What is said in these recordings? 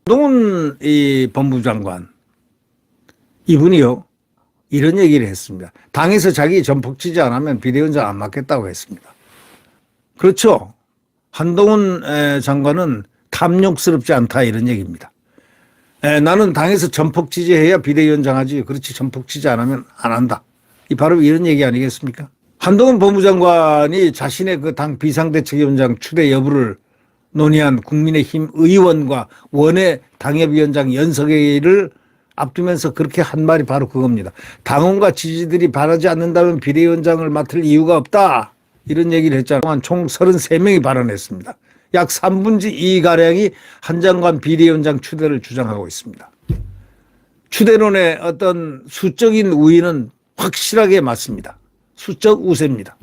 한동훈 이 법무장관 이분이요 이런 얘기를 했습니다. 당에서 자기 전폭 지지 안 하면 비대위원장 안 맡겠다고 했습니다. 그렇죠. 한동훈 장관은 탐욕스럽지 않다 이런 얘기입니다. 나는 당에서 전폭 지지해야 비대위원장 하지 그렇지 전폭 지지 안 하면 안 한다. 이 바로 이런 얘기 아니겠습니까? 한동훈 법무장관이 자신의 그 당 비상대책위원장 추대 여부를 논의한 국민의힘 의원과 원외 당협위원장 연석회의를 앞두면서 그렇게 한 말이 바로 그겁니다. 당원과 지지들이 바라지 않는다면 비대위원장을 맡을 이유가 없다. 이런 얘기를 했잖아요. 총 33명이 발언했습니다. 약 3분의 2가량이 한 장관 비대위원장 추대를 주장하고 있습니다. 추대론의 어떤 수적인 우위는 확실하게 맞습니다. 수적 우세입니다.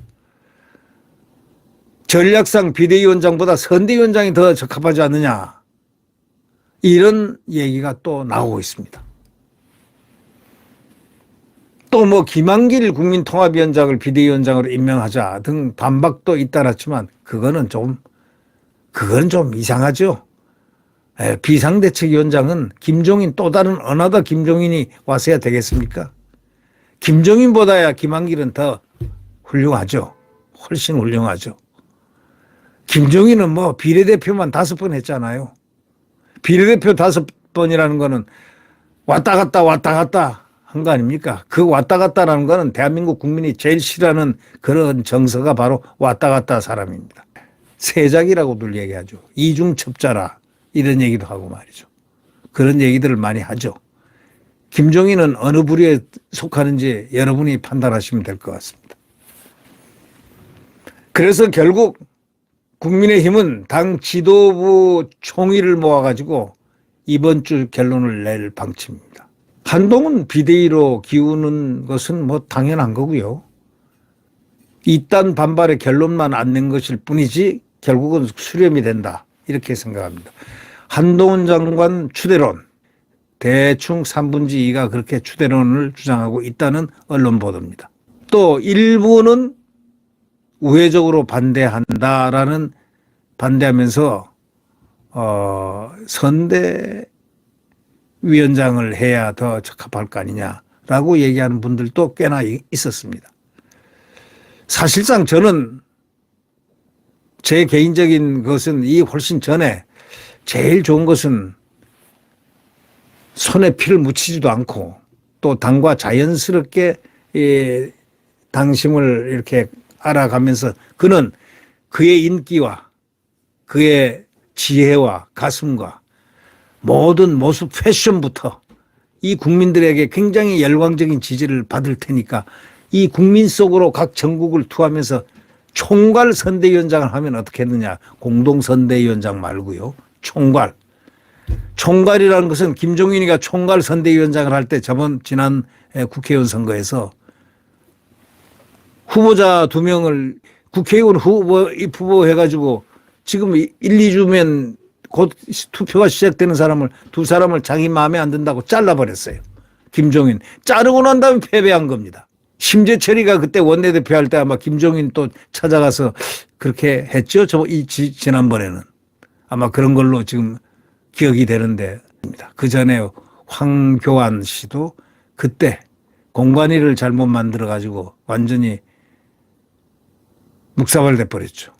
전략상 비대위원장보다 선대위원장이 더 적합하지 않느냐 이런 얘기가 또 나오고 있습니다. 또 뭐 김한길 국민통합위원장을 비대위원장으로 임명하자 등 반박도 잇따랐지만 그거는 좀 이상하죠. 비상대책위원장은 김종인 또 다른 어나더 김종인이 와서야 되겠습니까? 김종인보다야 김한길은 더 훌륭하죠. 훨씬 훌륭하죠. 김종인은 뭐 비례대표만 5번 했잖아요. 비례대표 5번이라는 거는 왔다 갔다 한 거 아닙니까? 그 왔다 갔다라는 거는 대한민국 국민이 제일 싫어하는 그런 정서가 바로 왔다 갔다 사람입니다. 세작이라고들 얘기하죠. 이중첩자라 이런 얘기도 하고 말이죠. 그런 얘기들을 많이 하죠. 김종인은 어느 부류에 속하는지 여러분이 판단하시면 될 것 같습니다. 그래서 결국 국민의힘은 당 지도부 총의를 모아가지고 이번 주 결론을 낼 방침입니다. 한동훈 비대위로 기우는 것은 뭐 당연한 거고요. 이딴 반발의 결론만 안 낸 것일 뿐이지 결국은 수렴이 된다 이렇게 생각합니다. 한동훈 장관 추대론 대충 3분의 2가 그렇게 추대론을 주장하고 있다는 언론 보도입니다. 또 일부는 우회적으로 반대하면서 선대위원장을 해야 더 적합할 거 아니냐라고 얘기하는 분들도 꽤나 있었습니다. 사실상 저는 제 개인적인 것은 이 훨씬 전에 제일 좋은 것은 손에 피를 묻히지도 않고 또 당과 자연스럽게 당심을 이렇게 알아가면서 그는 그의 인기와 그의 지혜와 가슴과 모든 모습 패션부터 이 국민들에게 굉장히 열광적인 지지를 받을 테니까 이 국민 속으로 각 전국을 투하면서 총괄 선대위원장을 하면 어떻겠느냐. 공동선대위원장 말고요. 총괄이라는 것은 김종인이가 총괄 선대위원장을 할 때 지난 국회의원 선거에서 후보자 2명을 국회의원 후보 해가지고 지금 1, 2주면 곧 투표가 시작되는 사람을 2사람을 자기 마음에 안 든다고 잘라버렸어요. 김종인. 자르고 난 다음에 패배한 겁니다. 심재철이가 그때 원내대표 할 때 아마 김종인 또 찾아가서 그렇게 했죠. 지난번에는. 아마 그런 걸로 지금 기억이 되는데. 그 전에 황교안 씨도 그때 공관위를 잘못 만들어가지고 완전히 묵사발 돼버렸죠.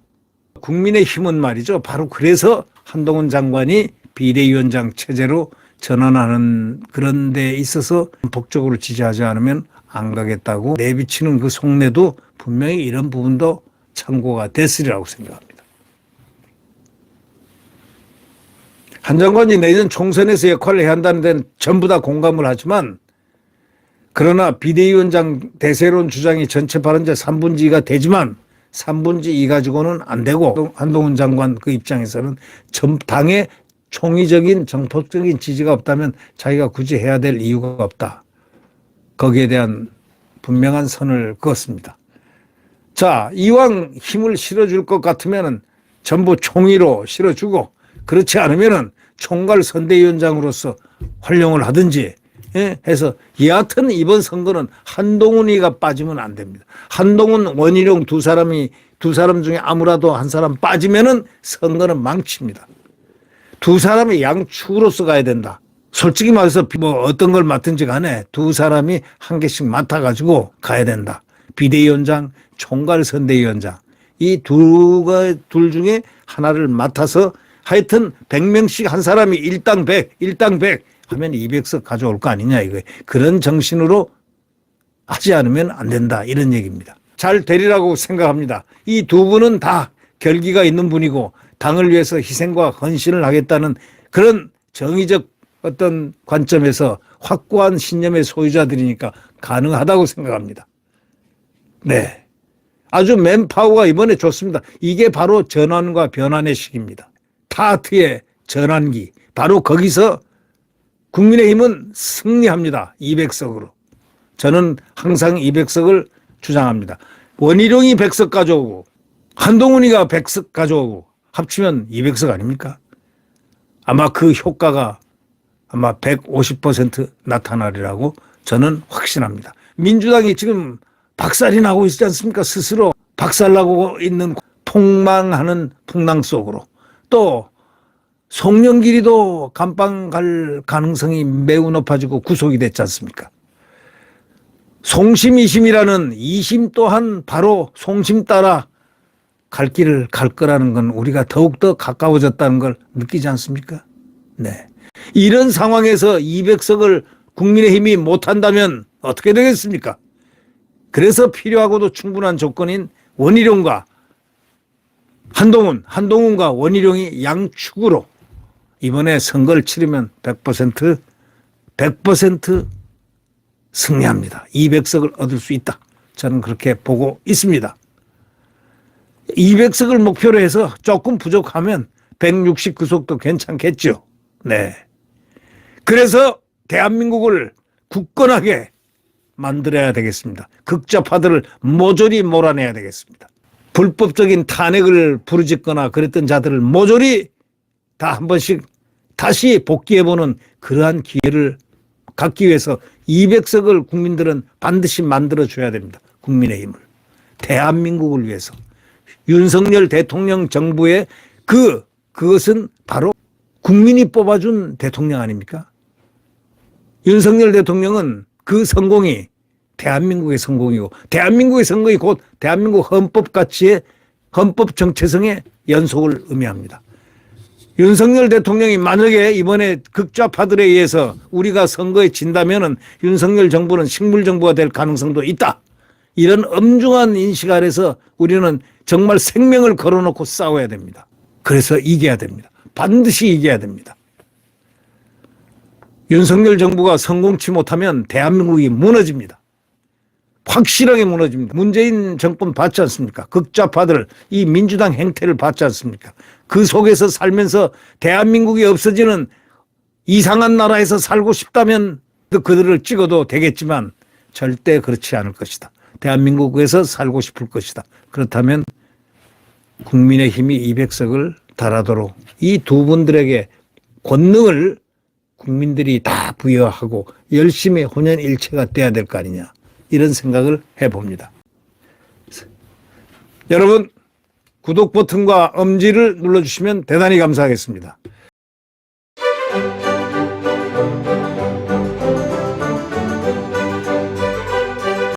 국민의힘은 말이죠. 바로 그래서 한동훈 장관이 비대위원장 체제로 전환하는 그런 데 있어서 전폭적으로 지지하지 않으면 안 가겠다고 내비치는 그 속내도 분명히 이런 부분도 참고가 됐으리라고 생각합니다. 한 장관이 내년 총선에서 역할을 해야 한다는 데는 전부 다 공감을 하지만 그러나 비대위원장 대세론 주장이 전체 발언자 3분의 2가 되지만 3분의 2 가지고는 안 되고 한동훈 장관 그 입장에서는 당의 총의적인 정폭적인 지지가 없다면 자기가 굳이 해야 될 이유가 없다. 거기에 대한 분명한 선을 그었습니다. 자, 이왕 힘을 실어줄 것 같으면 전부 총의로 실어주고 그렇지 않으면 총괄 선대위원장으로서 활용을 하든지 해서 여하튼 이번 선거는 한동훈이가 빠지면 안 됩니다. 한동훈, 원희룡 2사람이 두 사람 중에 아무라도 한 사람 빠지면은 선거는 망칩니다. 두 사람이 양축으로서 가야 된다. 솔직히 말해서 뭐 어떤 걸 맡든지 간에 두 사람이 한 개씩 맡아가지고 가야 된다. 비대위원장, 총괄선대위원장. 이 둘 중에 하나를 맡아서 하여튼 100명씩 한 사람이 일당 100, 일당 100 하면 200석 가져올 거 아니냐 이거예요. 그런 정신으로 하지 않으면 안 된다. 이런 얘기입니다. 잘 되리라고 생각합니다. 이 두 분은 다 결기가 있는 분이고 당을 위해서 희생과 헌신을 하겠다는 그런 정의적 어떤 관점에서 확고한 신념의 소유자들이니까 가능하다고 생각합니다. 네. 아주 맨파워가 이번에 좋습니다. 이게 바로 전환과 변환의 시기입니다. 타트의 전환기. 바로 거기서 국민의힘은 승리합니다. 200석으로. 저는 항상 200석을 주장합니다. 원희룡이 100석 가져오고 한동훈이가 100석 가져오고 합치면 200석 아닙니까? 아마 그 효과가 아마 150% 나타나리라고 저는 확신합니다. 민주당이 지금 박살이 나고 있지 않습니까? 스스로 박살나고 있는 폭망하는 풍랑 속으로. 또 송영길이도 감방 갈 가능성이 매우 높아지고 구속이 됐지 않습니까? 송심 2심이라는 2심 또한 바로 송심 따라 갈 길을 갈 거라는 건 우리가 더욱더 가까워졌다는 걸 느끼지 않습니까? 네. 이런 상황에서 200석을 국민의힘이 못한다면 어떻게 되겠습니까? 그래서 필요하고도 충분한 조건인 원희룡과 한동훈과 원희룡이 양축으로 이번에 선거를 치르면 100% 승리합니다. 200석을 얻을 수 있다. 저는 그렇게 보고 있습니다. 200석을 목표로 해서 조금 부족하면 169석도 괜찮겠죠. 네. 그래서 대한민국을 굳건하게 만들어야 되겠습니다. 극좌파들을 모조리 몰아내야 되겠습니다. 불법적인 탄핵을 부르짖거나 그랬던 자들을 모조리 다 한 번씩 다시 복귀해보는 그러한 기회를 갖기 위해서 200석을 국민들은 반드시 만들어줘야 됩니다. 국민의힘을. 대한민국을 위해서. 윤석열 대통령 정부의 그것은 바로 국민이 뽑아준 대통령 아닙니까? 윤석열 대통령은 그 성공이 대한민국의 성공이고 대한민국의 성공이 곧 대한민국 헌법 가치의 헌법 정체성의 연속을 의미합니다. 윤석열 대통령이 만약에 이번에 극좌파들에 의해서 우리가 선거에 진다면은 윤석열 정부는 식물정부가 될 가능성도 있다. 이런 엄중한 인식 아래서 우리는 정말 생명을 걸어놓고 싸워야 됩니다. 그래서 이겨야 됩니다. 반드시 이겨야 됩니다. 윤석열 정부가 성공치 못하면 대한민국이 무너집니다. 확실하게 무너집니다. 문재인 정권 봤지 않습니까? 극좌파들 이 민주당 행태를 봤지 않습니까? 그 속에서 살면서 대한민국이 없어지는 이상한 나라에서 살고 싶다면 그들을 찍어도 되겠지만 절대 그렇지 않을 것이다. 대한민국에서 살고 싶을 것이다. 그렇다면 국민의힘이 200석을 달하도록 이 두 분들에게 권능을 국민들이 다 부여하고 열심히 혼연일체가 돼야 될 거 아니냐. 이런 생각을 해봅니다. 여러분 구독 버튼과 엄지를 눌러주시면 대단히 감사하겠습니다.